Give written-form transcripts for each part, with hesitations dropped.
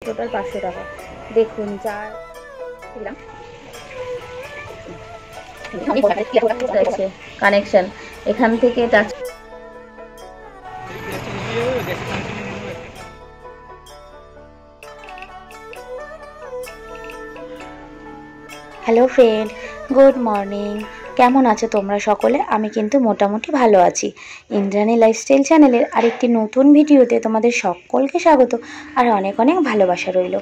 Total 500 টাকা। দেখুন যার কানেকশন এখান থেকে touch. Hello friend, good morning. কেমন আছো তোমরা সকলে? আমি কিন্তু মোটামুটি ভালো আছি। ইন্দ্রাণী লাইফস্টাইল চ্যানেলের আরেকটি নতুন ভিডিওতে তোমাদের সকলকে স্বাগত আর অনেক অনেক ভালোবাসা রইল।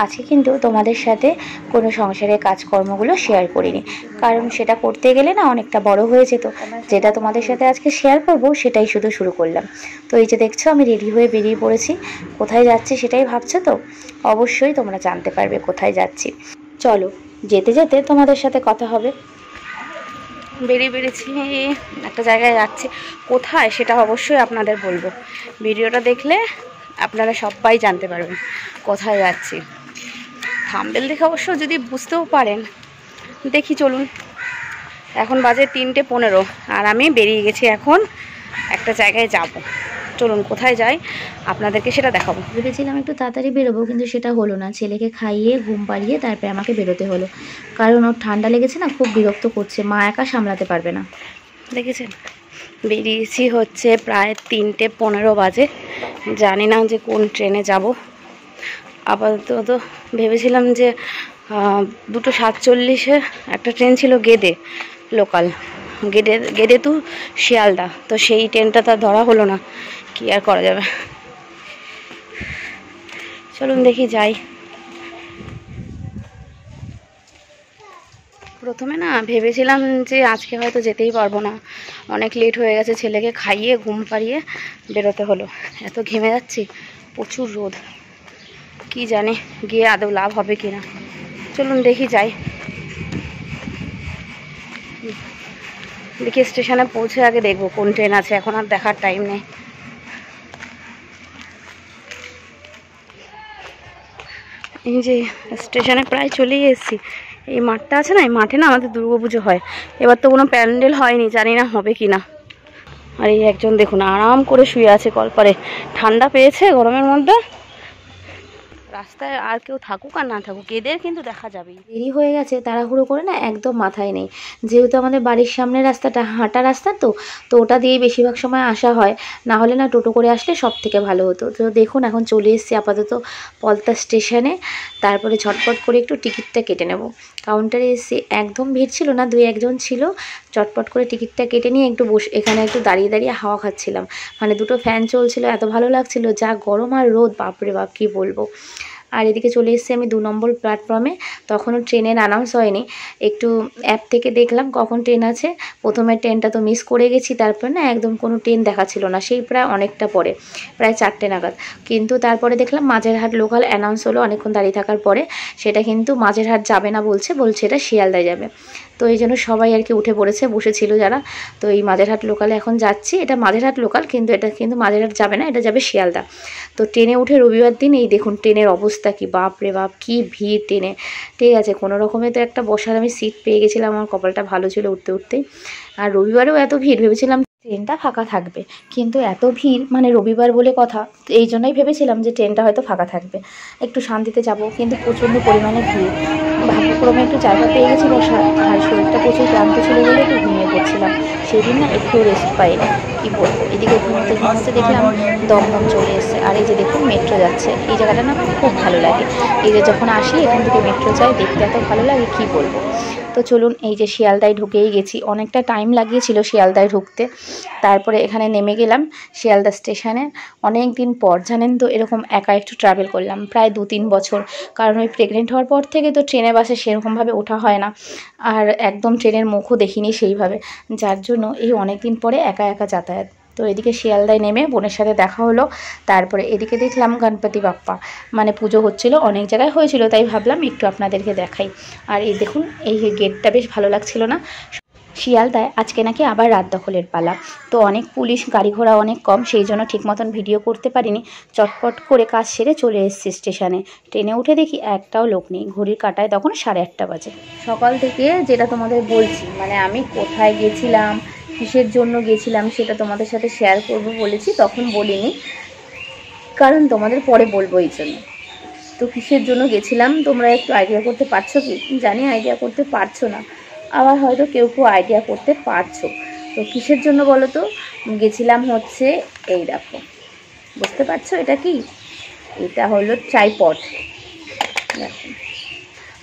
আজকে কিন্তু তোমাদের সাথে কোনো সংসারের কাজকর্মগুলো শেয়ার করিনি, কারণ সেটা করতে গেলে না অনেকটা বড় হয়ে যেত। যেটা তোমাদের সাথে আজকে শেয়ার করবো সেটাই শুধু শুরু করলাম। তো এই যে দেখছো আমি রেডি হয়ে বেরিয়ে পড়েছি। কোথায় যাচ্ছি সেটাই ভাবছো তো? অবশ্যই তোমরা জানতে পারবে কোথায় যাচ্ছি। চলো, যেতে যেতে তোমাদের সাথে কথা হবে। বেরিয়েছি, একটা জায়গায় যাচ্ছি। কোথায় সেটা অবশ্যই আপনাদের বলবো। ভিডিওটা দেখলে আপনারা সবাই জানতে পারবেন কোথায় যাচ্ছি। থাম্বনেল দেখে অবশ্য যদি বুঝতেও পারেন। দেখি চলুন। এখন বাজে 3:15 আর আমি বেরিয়ে গেছি। এখন একটা জায়গায় যাব। চলুন কোথায় যাই আপনাদেরকে সেটা দেখাবো। ভেবেছিলাম একটু তাড়াতাড়ি বেরোবো, কিন্তু সেটা হলো না। ছেলেকে খাইয়ে ঘুম পাড়িয়ে তারপরে আমাকে বেরোতে হলো, কারণ ওর ঠান্ডা লেগেছে না, খুব বিরক্ত করছে। মা একা সামলাতে পারবে না। দেখেছেন, বেরিয়েছি হচ্ছে প্রায় 3:15 বাজে। জানি না যে কোন ট্রেনে যাব। আপাতত ভেবেছিলাম যে 2:47 একটা ট্রেন ছিল গেদে, লোকাল গেদে টু শিয়ালদা। তো সেই ট্রেনটা তো ধরা হলো না, কি আর করা যাবে। চলুন দেখি যাই। প্রথমে না ভেবেছিলাম যে আজকে হয়তো যেতেই পারবো না, অনেক লেট হয়ে গেছে। ছেলেকে খাইয়ে ঘুম পাড়িয়ে বেরোতে হলো। এত ঘেমে যাচ্ছি, প্রচুর রোদ। কি জানি গিয়ে আদৌ লাভ হবে কি না। চলুন দেখি যাই। দেখি স্টেশনে পৌঁছে আগে দেখবো কোন ট্রেন আছে। এখন আর দেখার টাইম নেই। এই যে স্টেশনে প্রায় চলেই এসেছি। এই মাঠটা আছে না, এই মাঠে না আমাদের দুর্গাপুজো হয়। এবার তো কোনো প্যান্ডেল হয়নি, জানি না হবে কি না। আর এই একজন দেখুন আরাম করে শুয়ে আছে কলপারে। ঠান্ডা পেয়েছে গরমের মধ্যে। রাস্তায় আর কেউ থাকুক আর না থাকুক, এদের কিন্তু দেখা যাবেই। দেরি হয়ে গেছে, তাড়াহুড়ো করে না একদম মাথায় নেই। যেহেতু আমাদের বাড়ির সামনে রাস্তাটা হাঁটা রাস্তা, তো ওটা দিয়েই বেশিরভাগ সময় আসা হয়। না হলে না টোটো করে আসলে সব থেকে ভালো হতো। তো দেখুন এখন চলে এসেছি আপাতত পলতা স্টেশনে। তারপরে ঝটপট করে একটু টিকিটটা কেটে নেব। কাউন্টারে এসে একদম ভিড় ছিল না, 2-1 জন ছিল। চটপট করে টিকিটটা কেটে নিয়ে একটু এখানে একটু দাঁড়িয়ে দাঁড়িয়ে হাওয়া খাচ্ছিলাম। মানে দুটো ফ্যান চলছিল, এত ভালো লাগছিল। যা গরম আর রোদ, বাপরে বাপ কী বলবো। আর এদিকে চলে এসেছি আমি 2 নম্বর প্ল্যাটফর্মে। তখনও ট্রেনের অ্যানাউন্স হয়নি। একটু অ্যাপ থেকে দেখলাম কখন ট্রেন আছে। প্রথমের ট্রেনটা তো মিস করে গেছি। তারপর না একদম কোনো ট্রেন দেখাচ্ছিল না, সেই প্রায় অনেকটা পরে, প্রায় 4টে নাগাদ। কিন্তু তারপরে দেখলাম মাঝেরহাট লোকাল অ্যানাউন্স হলো অনেকক্ষণ দাঁড়িয়ে থাকার পরে। সেটা কিন্তু মাঝেরহাট যাবে না বলছে এটা শিয়ালদায় যাবে। তো এই জন্য সবাই আর কি উঠে পড়েছে, বসেছিল যারা। তো এই মাঝেরহাট লোকালে এখন যাচ্ছি। এটা মাঝেরহাট লোকাল, কিন্তু এটা কিন্তু মাঝেরহাট যাবে না, এটা যাবে শিয়ালদা। তো ট্রেনে উঠে রবিবার দিন এই দেখুন ট্রেনের অবস্থা কি, বাপ রে বাপ কি ভিড় ট্রেনে। ঠিক আছে, কোনো রকমে তো একটা বসার আমি সিট পেয়ে গেছিলাম, আমার কপালটা ভালো ছিল উঠতে উঠতেই। আর রবিবারেও এত ভিড়, ভেবেছিলাম ট্রেনটা ফাঁকা থাকবে, কিন্তু এত ভিড়, মানে রবিবার বলে কথা। এই জন্যই ভেবেছিলাম যে ট্রেনটা হয়তো ফাঁকা থাকবে, একটু শান্তিতে যাব, কিন্তু প্রচণ্ড পরিমাণে ভিড়। ভাগ্যক্রমে একটু জায়গা পেয়ে গেছি বসার, আর শরীরটা প্রচুর ক্লান্ত ছিল বলে একটু ঘুমিয়ে পড়ছিলাম। সেদিন না একটু রেস্ট পাইনি, কী বলবো। এদিকে ঘুমোতে ঘুমোতে দেখলাম দমদম চলে এসছে। আর এই যে দেখুন মেট্রো যাচ্ছে। এই জায়গাটা না খুব ভালো লাগে। এই যে যখন আসি এখান থেকে মেট্রো যায়, দেখতে এত ভালো লাগে কী বলবো। তো চলুন, এই যে শিয়ালদায় ঢুকেই গেছি। অনেকটা টাইম লাগিয়েছিল শিয়ালদায় ঢুকতে। তারপরে এখানে নেমে গেলাম শিয়ালদা স্টেশনে। অনেক দিন পর জানেন তো এরকম একা একটু ট্রাভেল করলাম, প্রায় 2-3 বছর। কারণ ওই প্রেগনেন্ট হওয়ার পর থেকে তো ট্রেনে বাসে সেরকমভাবে ওঠা হয় না, আর একদম ট্রেনের মুখও দেখিনি সেইভাবে। যার জন্য এই অনেক দিন পরে একা একা যাতায়াত। তো এদিকে শিয়ালদায় নেমে বোনের সাথে দেখা হলো। তারপরে এদিকে দেখলাম গণপতি বাপ্পা, মানে পুজো হচ্ছিল, অনেক জায়গায় হয়েছিল, তাই ভাবলাম একটু আপনাদেরকে দেখাই। আর এই দেখুন এই গেটটা বেশ ভালো লাগছিল না। শিয়ালদায় আজকে নাকি আবার রাত দখলের পালা। তো অনেক পুলিশ, গাড়ি ঘোড়া অনেক কম, সেই জন্য ঠিক মতন ভিডিও করতে পারিনি। চটপট করে কাজ সেরে চলে এসেছি স্টেশনে। ট্রেনে উঠে দেখি একটাও লোক নেই। ঘড়ির কাঁটায় তখন 8:30 বাজে। সকাল থেকে যেটা তোমাদের বলছি, মানে আমি কোথায় গেছিলাম, কিসের জন্য গেছিলাম, সেটা তোমাদের সাথে শেয়ার করব বলেছি, তখন বলিনি, কারণ তোমাদের পরে বলবো এই জন্য। তো কিসের জন্য গেছিলাম তোমরা একটু আইডিয়া করতে পারছো কি? জানি আইডিয়া করতে পারছো না, আবার হয়তো কেউ কেউ আইডিয়া করতে পারছো। তো কিসের জন্য বলো তো? গেছিলাম হচ্ছে এই দেখো, বুঝতে পারছো এটা কি? এটা হলো ট্রাইপড। দেখো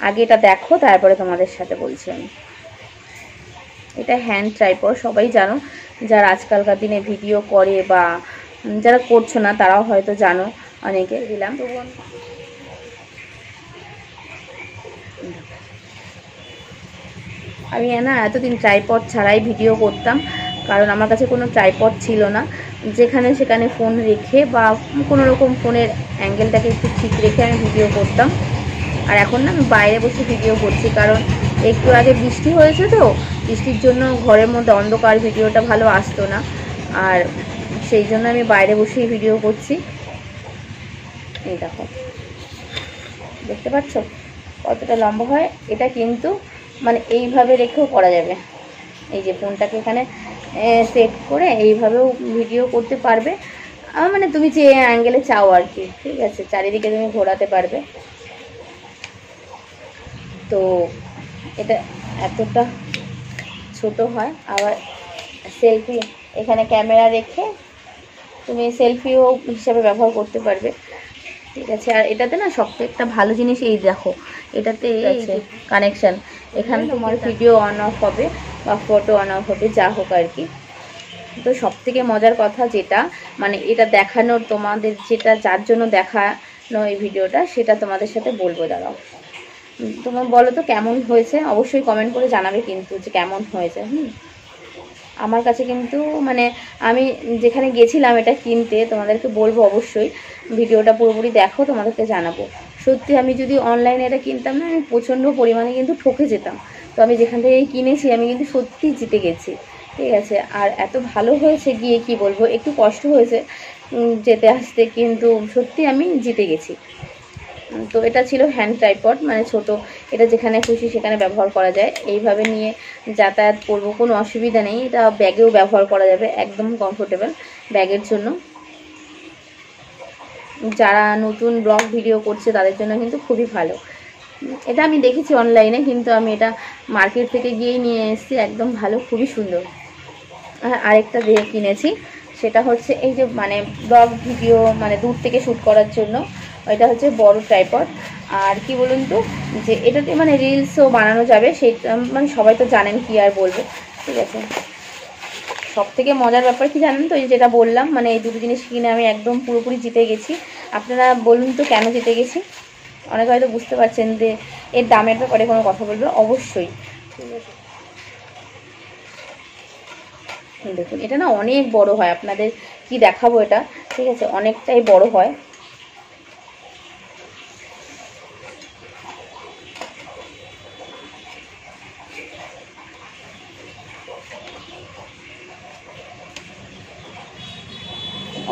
আগে এটা দেখো, তারপরে তোমাদের সাথে বলছি আমি। এটা হ্যান্ড ট্রাইপড, সবাই জানো যারা আজকালকার দিনে ভিডিও করে বা যারা করছো না তারাও হয়তো জানো, অনেকে দিলাম। আমি না এতদিন ট্রাইপড ছাড়াই ভিডিও করতাম, কারণ আমার কাছে কোনো ট্রাইপড ছিল না। যেখানে সেখানে ফোন রেখে বা কোনো রকম ফোনের অ্যাঙ্গেলটাকে একটু ঠিক রেখে আমি ভিডিও করতাম। আর এখন না আমি বাইরে বসে ভিডিও করছি, কারণ একটু আগে বৃষ্টি হয়েছে, তো বৃষ্টির জন্য ঘরের মধ্যে অন্ধকার, ভিডিওটা ভালো আসতো না। আর সেই জন্য আমি বাইরে বসেই ভিডিও করছি। এই দেখো, দেখতে পাচ্ছ কতটা লম্বা হয়? এটা কিন্তু মানে এইভাবে রেখেও করা যাবে। এই যে ফোনটাকে এখানে সেট করে এইভাবেও ভিডিও করতে পারবে, মানে তুমি যে অ্যাঙ্গেলে চাও আর কি, ঠিক আছে, চারিদিকে তুমি ঘোরাতে পারবে। তো এটা এতটা ছোট হয়, আবার সেলফি এখানে ক্যামেরা রেখে তুমি সেলফিও হিসাবে ব্যবহার করতে পারবে, ঠিক আছে। আর এটাতে না সবথেকে একটা ভালো জিনিস এই দেখো, এটাতে আছে কানেকশান, এখানে তোমার ভিডিও অন অফ হবে বা ফটো অন অফ হবে, যা হোক আর কি। তো সবথেকে মজার কথা যেটা, মানে এটা দেখানোর, তোমাদের যেটা যার জন্য দেখানো এই ভিডিওটা, সেটা তোমাদের সাথে বলবো। দাঁড়াও, তোমার বলো তো কেমন হয়েছে, অবশ্যই কমেন্ট করে জানাবে কিন্তু যে কেমন হয়েছে। আমার কাছে কিন্তু মানে আমি যেখানে গেছিলাম এটা কিনতে, তোমাদেরকে বলবো অবশ্যই ভিডিওটা পুরোপুরি দেখো, তোমাদেরকে জানাবো। সত্যি আমি যদি অনলাইনে এটা কিনতাম না, আমি প্রচণ্ড পরিমাণে কিন্তু ঠকে যেতাম। তো আমি যেখান থেকে কিনেছি আমি কিন্তু সত্যি জিতে গেছি, ঠিক আছে। আর এত ভালো হয়েছে গিয়ে কি বলবো, একটু কষ্ট হয়েছে যেতে আসতে, কিন্তু সত্যি আমি জিতে গেছি। তো এটা ছিল হ্যান্ড ট্রাইপড, মানে ছোট, এটা যেখানে খুশি সেখানে ব্যবহার করা যায়। এইভাবে নিয়ে যাতায়াত করবো, কোনো অসুবিধা নেই। এটা ব্যাগেও ব্যবহার করা যাবে, একদম কমফোর্টেবল ব্যাগের জন্য। যারা নতুন ব্লগ ভিডিও করছে তাদের জন্য কিন্তু খুবই ভালো। এটা আমি দেখেছি অনলাইনে, কিন্তু আমি এটা মার্কেট থেকে গিয়েই নিয়ে এসেছি, একদম ভালো, খুবই সুন্দর। আরেকটা দিয়ে কিনেছি, সেটা হচ্ছে এই যে মানে ব্লগ ভিডিও মানে দূর থেকে শ্যুট করার জন্য, এটা হচ্ছে বড় ট্রাইপড। আর কি বলুন তো, যে এটাতে মানে রিলসও বানানো যাবে, সেটা মানে সবাই তো জানেন, কি আর বলবো, ঠিক আছে। সব থেকে মজার ব্যাপার কি জানেন তো, এই যেটা বললাম, মানে এই দুটো জিনিস কিনে আমি একদম পুরোপুরি জিতে গেছি। আপনারা বলুন তো কেন জিতে গেছি? অনেকে হয়তো বুঝতে পারছেন যে এর দামের ব্যাপারে কোনো কথা বলবে, অবশ্যই, ঠিক আছে। দেখুন এটা না অনেক বড় হয়, আপনাদের কি দেখাবো এটা, ঠিক আছে, অনেকটাই বড় হয়।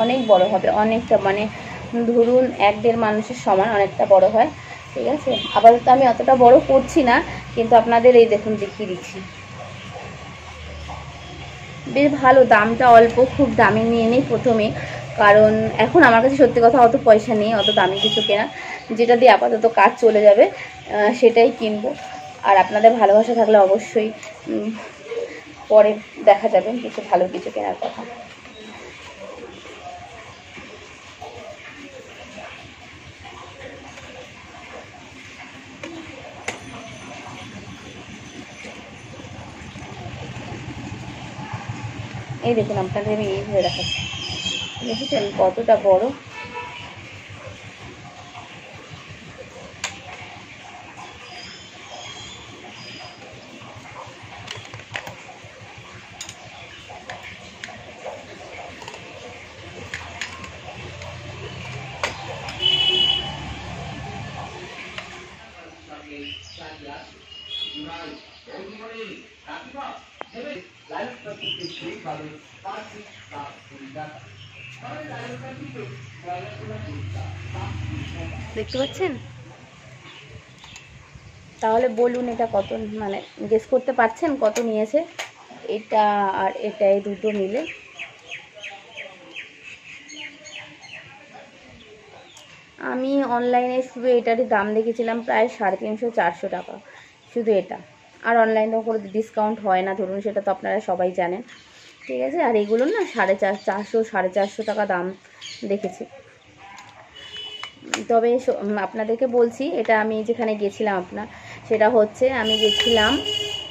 অনেক বড় হবে, অনেকটা, মানে ধরুন 1-1.5 মানুষের সমান, অনেকটা বড় হয়, ঠিক আছে। আপাতত আমি অতটা বড় করছি না, কিন্তু আপনাদের এই দেখুন দেখিয়ে দিচ্ছি। বেশ ভালো, দামটা অল্প, খুব দামি নিয়ে নেই প্রথমে, কারণ এখন আমার কাছে সত্যি কথা অত পয়সা নেই অত দামি কিছু কেনা, যেটা দিয়ে আপাতত কাজ চলে যাবে সেটাই কিনবো। আর আপনাদের ভালোবাসা থাকলে অবশ্যই পরে দেখা যাবে কিছু ভালো কিছু কেনার কথা। এই দেখুন আপনাদের আমি এইভাবে দেখাচ্ছি, দেখেছেন কতটা বড়। দেখতে পাচ্ছেন? তাহলে বলুন এটা কত, মানে গেস করতে পারছেন কত নিয়েছে এটা আর এটা, এই দুটো মিলে? আমি অনলাইনে শুধু এটারই দাম দেখেছিলাম প্রায় 350-400 টাকা, শুধু এটা। আর অনলাইনেও করে ডিসকাউন্ট হয় না ধরুন, সেটা তো আপনারা সবাই জানেন, ঠিক আছে। আর এগুলো না 450 টাকা দাম দেখেছি। তবে আপনাদেরকে বলছি, এটা আমি যেখানে গেছিলাম সেটা হচ্ছে, আমি গেছিলাম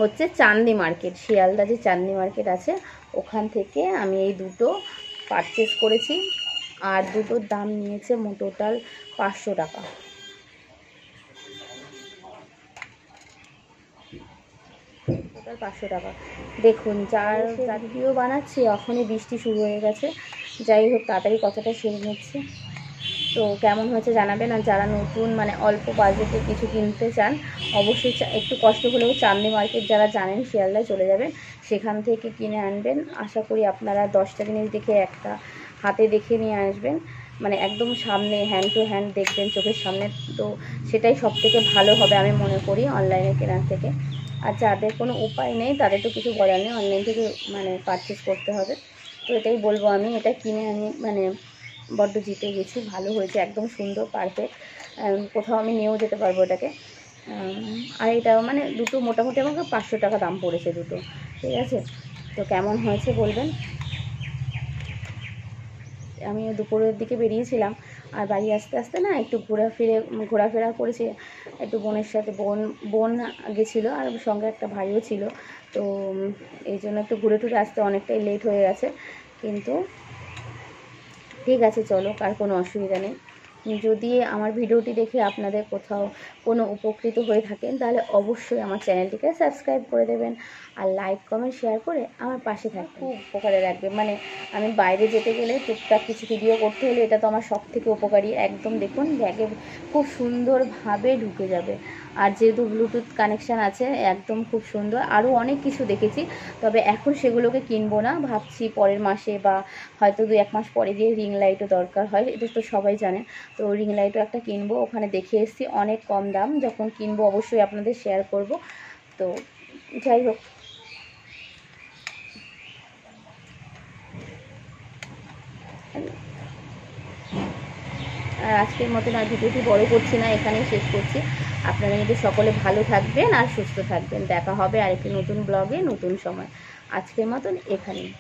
হচ্ছে চাঁদনি মার্কেট, শিয়ালদা যে চাঁদনি মার্কেট আছে, ওখান থেকে আমি এই দুটো পারচেস করেছি। আর দুটোর দাম নিয়েছে টোটাল 500 টাকা। টোটাল 500 টাকা। দেখুন, যার ভিডিও বানাচ্ছি এখনই বৃষ্টি শুরু হয়ে গেছে। যাই হোক, তাড়াতাড়ি কথাটা সেরে নিচ্ছি। তো কেমন হয়েছে জানাবেন। আর যারা নতুন মানে অল্প বাজেটে কিছু কিনতে চান, অবশ্যই একটু কষ্ট হলেও চাঁদনি মার্কেট যারা জানেন শিয়ালদায় চলে যাবেন, সেখান থেকে কিনে আনবেন। আশা করি আপনারা 10টা জিনিস দেখে একটা হাতে দেখে নিয়ে আসবেন, মানে একদম সামনে হ্যান্ড টু হ্যান্ড দেখবেন চোখের সামনে, তো সেটাই সবথেকে ভালো হবে আমি মনে করি অনলাইনে কেনার থেকে। আর যাদের কোনো উপায় নেই তাদের তো কিছু বলার নেই, অনলাইন থেকে মানে পারচেস করতে হবে। তো এটাই বলবো, আমি এটা কিনে আমি মানে বড্ড জিতে গেছি, ভালো হয়েছে, একদম সুন্দর পারফেক্ট, কোথাও আমি নিয়েও যেতে পারবো এটাকে। আর এটা মানে দুটো মোটামুটি আমাকে 500 টাকা দাম পড়েছে দুটো, ঠিক আছে। তো কেমন হয়েছে বলবেন। আমি দুপুরের দিকে বেরিয়েছিলাম, আর বাড়ি আস্তে আস্তে না একটু ঘোরাফেরা করেছি একটু বোনের সাথে, বোন গেছিলো আর সঙ্গে একটা ভাইও ছিল। তো এই জন্য একটু ঘুরে টুরে আসতে অনেকটাই লেট হয়ে গেছে, কিন্তু ঠিক আছে চলো, আর কোনো অসুবিধা নেই। যদি আমার ভিডিওটি দেখে আপনাদের কোথাও কোনো উপকৃত হয়ে থাকেন, তাহলে অবশ্যই আমার চ্যানেলটিকে সাবস্ক্রাইব করে দেবেন, আর লাইক কমেন্ট শেয়ার করে আমার পাশে থাকবেন, খুব উপকারে রাখবে। মানে আমি বাইরে যেতে গেলে টুকটাক কিছু ভিডিও করতে হলে এটা তো আমার সব থেকে উপকারী। একদম দেখুন ব্যাগে খুব সুন্দরভাবে ঢুকে যাবে, আর যেহেতু ব্লুটুথ কানেকশান আছে একদম খুব সুন্দর। আরও অনেক কিছু দেখেছি, তবে এখন সেগুলোকে কিনবো না, ভাবছি পরের মাসে বা হয়তো 2-1 মাস পরে গিয়ে রিং লাইটও দরকার হয়, এটা তো সবাই জানেন। তো রিং লাইটও একটা কিনবো, ওখানে দেখে এসেছি অনেক কম দাম, যখন কিনবো অবশ্যই আপনাদের শেয়ার করব। তো যাই হোক, আর আজকের মতন আর ভিডিওটি বড় করছি না, এখানেই শেষ করছি। আপনারা কিন্তু সকলে ভালো থাকবেন আর সুস্থ থাকবেন। দেখা হবে আরেকটি নতুন ব্লগে নতুন সময়। আজকের মতন এখানেই।